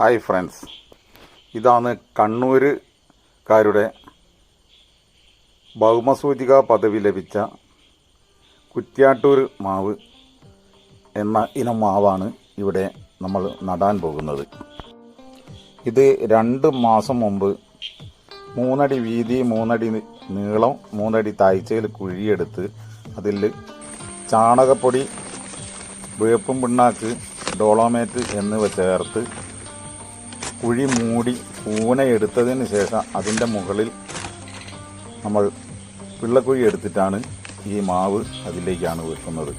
Hi friends, ഇതാണ് കണ്ണൂരുകാരുടെ ഭൗമസൂചിക പദവി ലഭിച്ച കുറ്റ്യാട്ടൂർ മാവ് എന്ന ഇനം മാവാണ് ഇവിടെ നമ്മൾ നടാൻ പോകുന്നത്. ഇത് 2 മാസം മുമ്പ് 3 അടി വീതി 3 അടി നീളം 3 അടി താഴ്ചയിൽ കുഴിയെടുത്ത് അതിൽ ചാണകപ്പൊടി, വേപ്പും പിണ്ണാക്ക്, ഡോളോമേറ്റ് എന്നിവ ചേർത്ത് കുഴി മൂടി കൂനയെടുത്തതിന് ശേഷം അതിൻ്റെ മുകളിൽ നമ്മൾ പിള്ളക്കുഴി എടുത്തിട്ടാണ് ഈ മാവ് അതിലേക്കാണ് വെക്കുന്നത്.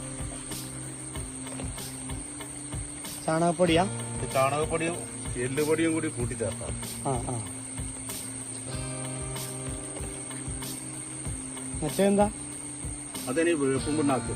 ചാണകപ്പൊടിയും എല്ലുപൊടിയും കൂടി കൂട്ടി ചേർത്താം. മറ്റേന്താ? അതിന് വേപ്പും പിണ്ണാക്ക്.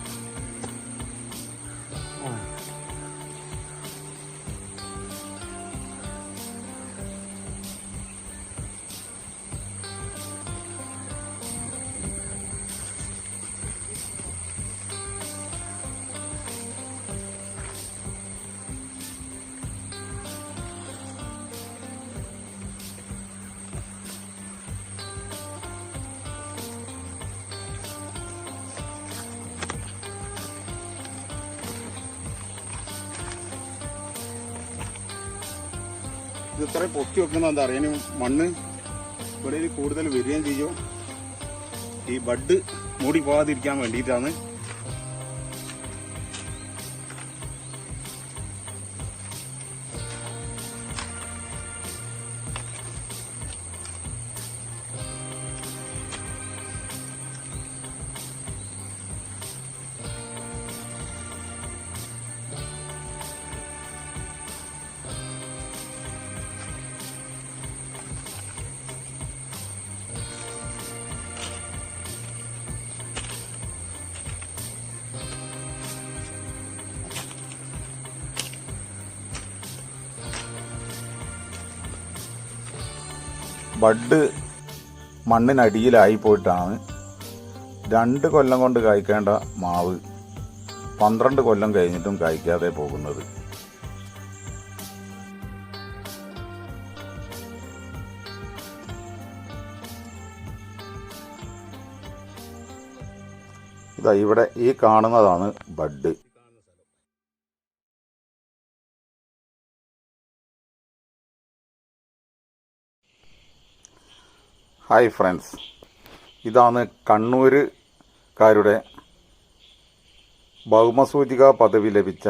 ഇത് ഇത്ര പൊക്കി വെക്കുന്ന എന്താ അറിയാൻ, മണ്ണ് ഇവിടെ കൂടുതൽ വരികയും ചെയ്യും. ഈ ബഡ് മൂടി പോകാതിരിക്കാൻ വേണ്ടിയിട്ടാണ്. ബഡ് മണ്ണിനടിയിലായി പോയിട്ടാണ് 2 കൊല്ലം കൊണ്ട് കായ്ക്കേണ്ട മാവ് 12 കൊല്ലം കഴിഞ്ഞിട്ടും കായ്ക്കാതെ പോകുന്നത്. ഇതാ ഇവിടെ ഈ കാണുന്നതാണ് ബഡ്. ഹായ് ഫ്രണ്ട്സ്, ഇതാണ് കണ്ണൂരുകാരുടെ ഭൗമസൂചിക പദവി ലഭിച്ച